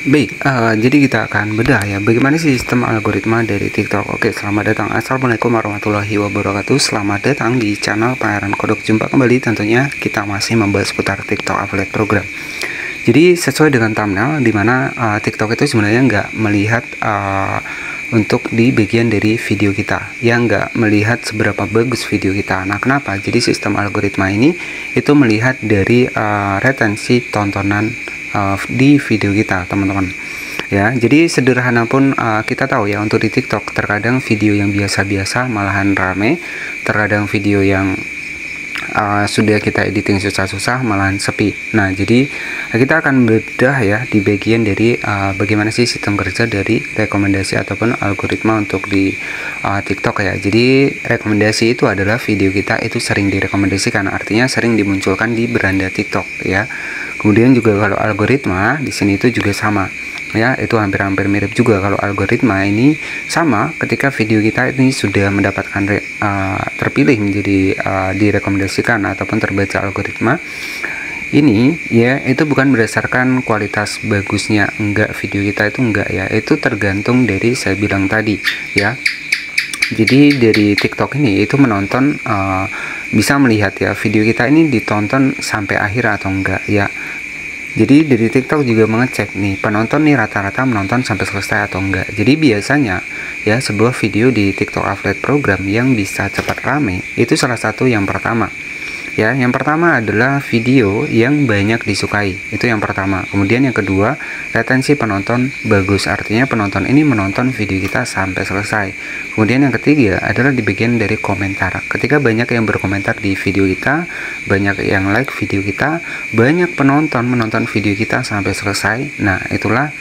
Baik, jadi kita akan bedah ya bagaimana sih sistem algoritma dari TikTok. Oke, selamat datang. Assalamualaikum warahmatullahi wabarakatuh. Selamat datang di channel Pangeran Kodok. Jumpa kembali tentunya kita masih membahas seputar TikTok Affiliate Program. Jadi sesuai dengan thumbnail, dimana TikTok itu sebenarnya nggak melihat untuk di bagian dari video kita, yang nggak melihat seberapa bagus video kita. Nah, kenapa? Jadi sistem algoritma ini itu melihat dari retensi tontonan di video kita, teman-teman. Ya, jadi sederhana pun kita tahu ya, untuk di TikTok terkadang video yang biasa-biasa malahan rame, terkadang video yang sudah kita editing susah-susah malahan sepi. Nah, jadi kita akan bedah ya di bagian dari bagaimana sih sistem kerja dari rekomendasi ataupun algoritma untuk di TikTok ya. Jadi rekomendasi itu adalah video kita itu sering direkomendasikan, artinya sering dimunculkan di beranda TikTok ya. Kemudian juga kalau algoritma di sini itu juga sama ya, itu hampir-hampir mirip juga. Kalau algoritma ini sama ketika video kita ini sudah mendapatkan terpilih menjadi direkomendasikan ataupun terbaca algoritma ini ya, itu bukan berdasarkan kualitas bagusnya, enggak, video kita itu enggak ya, itu tergantung dari saya bilang tadi ya. Jadi dari TikTok ini itu menonton bisa melihat ya video kita ini ditonton sampai akhir atau enggak ya. Jadi dari TikTok juga mengecek nih penonton nih rata-rata menonton sampai selesai atau enggak. Jadi biasanya ya sebuah video di TikTok Affiliate Program yang bisa cepat rame itu salah satu yang pertama. Ya, yang pertama adalah video yang banyak disukai. Itu yang pertama. Kemudian yang kedua, retensi penonton bagus. Artinya penonton ini menonton video kita sampai selesai. Kemudian yang ketiga adalah di bagian dari komentar. Ketika banyak yang berkomentar di video kita, banyak yang like video kita, banyak penonton menonton video kita sampai selesai. Nah, itulah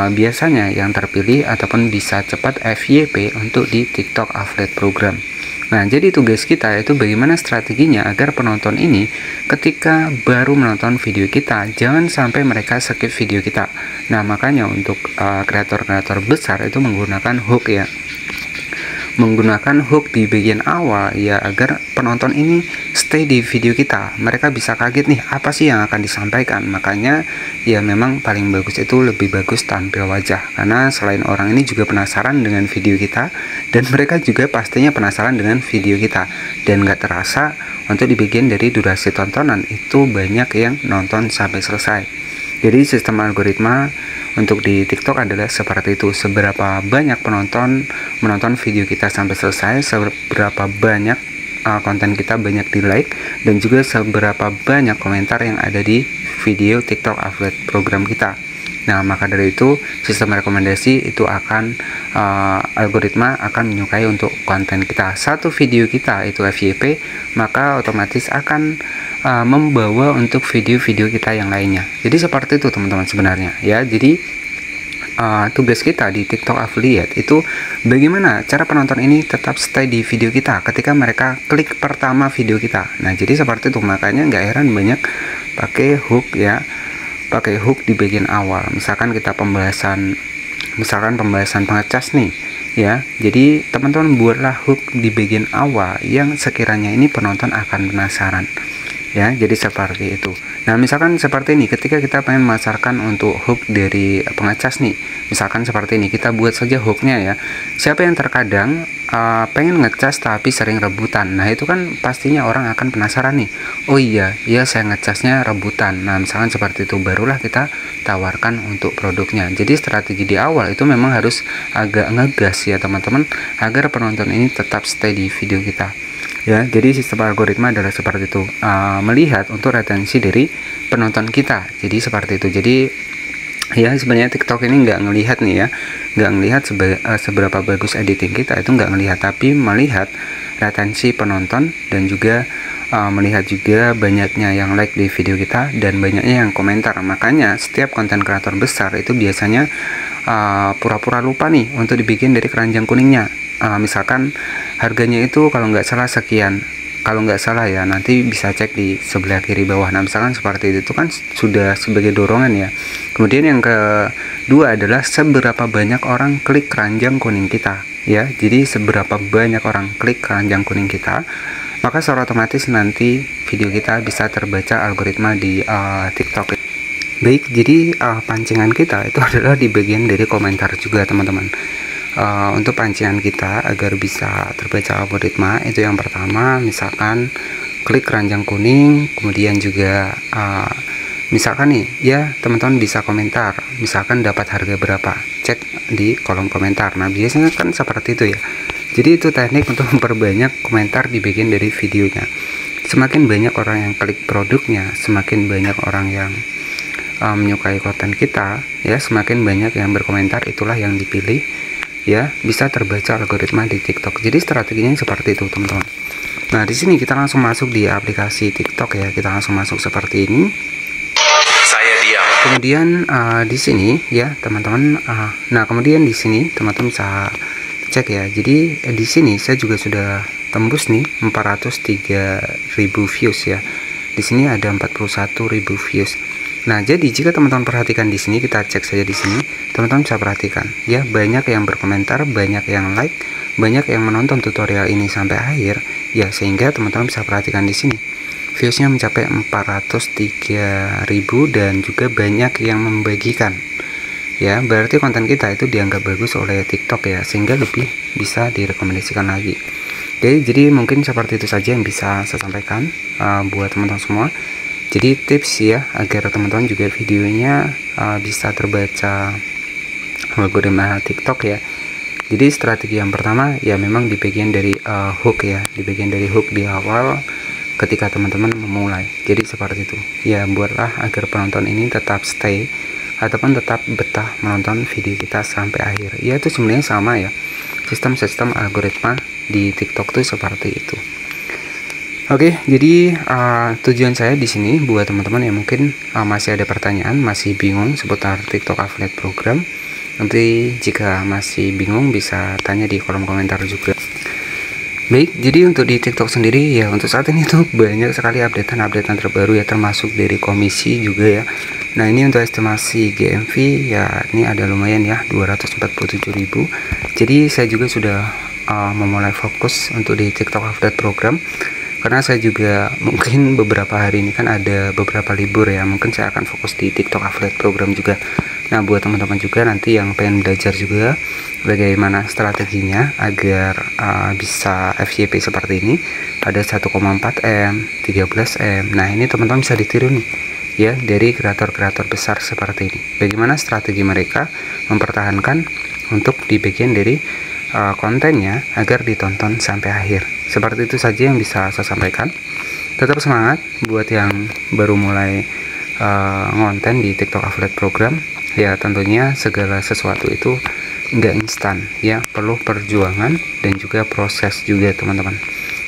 biasanya yang terpilih ataupun bisa cepat FYP untuk di TikTok Affiliate Program. Nah, jadi tugas kita itu bagaimana strateginya agar penonton ini ketika baru menonton video kita, jangan sampai mereka skip video kita. Nah, makanya untuk kreator-kreator besar itu menggunakan hook ya. Menggunakan hook di bagian awal ya, agar penonton ini stay di video kita. Mereka bisa kaget nih, apa sih yang akan disampaikan. Makanya ya memang paling bagus itu lebih bagus tampil wajah, karena selain orang ini juga penasaran dengan video kita, dan mereka juga pastinya penasaran dengan video kita. Dan gak terasa untuk di bagian dari durasi tontonan itu banyak yang nonton sampai selesai. Jadi sistem algoritma untuk di TikTok adalah seperti itu. Seberapa banyak penonton menonton video kita sampai selesai, seberapa banyak konten kita banyak di like, dan juga seberapa banyak komentar yang ada di video TikTok Affiliate Program kita. Nah, maka dari itu sistem rekomendasi itu akan algoritma akan menyukai untuk konten kita. Satu video kita itu FYP, maka otomatis akan membawa untuk video-video kita yang lainnya. Jadi seperti itu teman-teman sebenarnya ya. Jadi tugas kita di TikTok Affiliate itu bagaimana cara penonton ini tetap stay di video kita ketika mereka klik pertama video kita. Nah, jadi seperti itu, makanya nggak heran banyak pakai hook ya, pakai hook di bagian awal. Misalkan kita pembahasan pengecas nih ya, jadi teman-teman buatlah hook di bagian awal yang sekiranya ini penonton akan penasaran ya. Jadi seperti itu. Nah, misalkan seperti ini, ketika kita pengen memasarkan untuk hook dari pengecas nih, misalkan seperti ini, kita buat saja hooknya ya. Siapa yang terkadang pengen ngecas tapi sering rebutan. Nah, itu kan pastinya orang akan penasaran nih, oh iya saya ngecasnya rebutan. Nah, misalkan seperti itu, barulah kita tawarkan untuk produknya. Jadi strategi di awal itu memang harus agak ngegas ya teman-teman, agar penonton ini tetap stay di video kita ya. Jadi sistem algoritma adalah seperti itu, melihat untuk retensi dari penonton kita. Jadi seperti itu. Jadi ya sebenarnya TikTok ini nggak ngelihat nih ya, nggak ngelihat seberapa bagus editing kita, itu nggak ngelihat, tapi melihat retensi penonton, dan juga melihat juga banyaknya yang like di video kita dan banyaknya yang komentar. Makanya setiap konten kreator besar itu biasanya pura-pura lupa nih untuk dibikin dari keranjang kuningnya. Misalkan harganya itu kalau nggak salah sekian, kalau nggak salah ya, nanti bisa cek di sebelah kiri bawah. Nah, misalkan seperti itu kan sudah sebagai dorongan ya. Kemudian yang kedua adalah seberapa banyak orang klik keranjang kuning kita ya. Jadi seberapa banyak orang klik keranjang kuning kita, maka secara otomatis nanti video kita bisa terbaca algoritma di TikTok. Baik, jadi pancingan kita itu adalah di bagian dari komentar juga teman-teman. Untuk pancingan kita agar bisa terbaca algoritma itu yang pertama, misalkan klik keranjang kuning, kemudian juga misalkan nih ya teman-teman bisa komentar, misalkan dapat harga berapa, cek di kolom komentar. Nah biasanya kan seperti itu ya. Jadi itu teknik untuk memperbanyak komentar di bagian dari videonya. Semakin banyak orang yang klik produknya, semakin banyak orang yang menyukai konten kita ya, semakin banyak yang berkomentar, itulah yang dipilih ya, bisa terbaca algoritma di TikTok. Jadi strateginya seperti itu teman-teman. Nah di sini kita langsung masuk di aplikasi TikTok ya, kita langsung masuk seperti ini. Saya diam. Kemudian di sini ya teman-teman, nah kemudian di sini teman-teman bisa cek ya. Jadi di sini saya juga sudah tembus nih 403.000 views ya. Di sini ada 41.000 views. Nah, jadi jika teman-teman perhatikan di sini, kita cek saja di sini, teman-teman bisa perhatikan ya, banyak yang berkomentar, banyak yang like, banyak yang menonton tutorial ini sampai akhir ya, sehingga teman-teman bisa perhatikan di sini viewsnya mencapai 403.000 dan juga banyak yang membagikan ya, berarti konten kita itu dianggap bagus oleh TikTok ya, sehingga lebih bisa direkomendasikan lagi. Jadi mungkin seperti itu saja yang bisa saya sampaikan buat teman-teman semua. Jadi tips ya agar teman-teman juga videonya bisa terbaca algoritma TikTok ya. Jadi strategi yang pertama ya memang di bagian dari hook ya, di bagian dari hook di awal ketika teman-teman memulai. Jadi seperti itu ya, buatlah agar penonton ini tetap stay ataupun tetap betah menonton video kita sampai akhir. Ya itu sebenarnya sama ya, sistem algoritma di TikTok tuh seperti itu. Oke, jadi tujuan saya di sini buat teman-teman yang mungkin masih ada pertanyaan, masih bingung seputar TikTok Affiliate Program. Nanti jika masih bingung bisa tanya di kolom komentar juga. Baik, jadi untuk di TikTok sendiri ya untuk saat ini tuh banyak sekali updatean terbaru ya, termasuk dari komisi juga ya. Nah ini untuk estimasi GMV ya, ini ada lumayan ya 247.000. Jadi saya juga sudah memulai fokus untuk di TikTok Affiliate Program, karena saya juga mungkin beberapa hari ini kan ada beberapa libur ya, mungkin saya akan fokus di TikTok Affiliate Program juga. Nah buat teman-teman juga nanti yang pengen belajar juga bagaimana strateginya agar bisa FYP seperti ini, ada 1,4M, 13M. Nah ini teman-teman bisa ditiru nih ya dari kreator-kreator besar seperti ini, bagaimana strategi mereka mempertahankan untuk di bagian dari kontennya agar ditonton sampai akhir. Seperti itu saja yang bisa saya sampaikan. Tetap semangat buat yang baru mulai ngonten di TikTok Affiliate Program ya. Tentunya segala sesuatu itu nggak instan ya, perlu perjuangan dan juga proses juga teman-teman.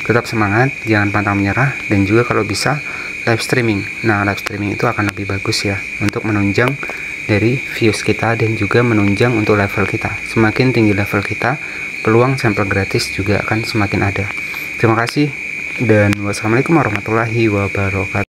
Tetap semangat, jangan pantang menyerah, dan juga kalau bisa live streaming. Nah live streaming itu akan lebih bagus ya untuk menunjang dari views kita dan juga menunjang untuk level kita. Semakin tinggi level kita, peluang sampel gratis juga akan semakin ada. Terima kasih dan wassalamualaikum warahmatullahi wabarakatuh.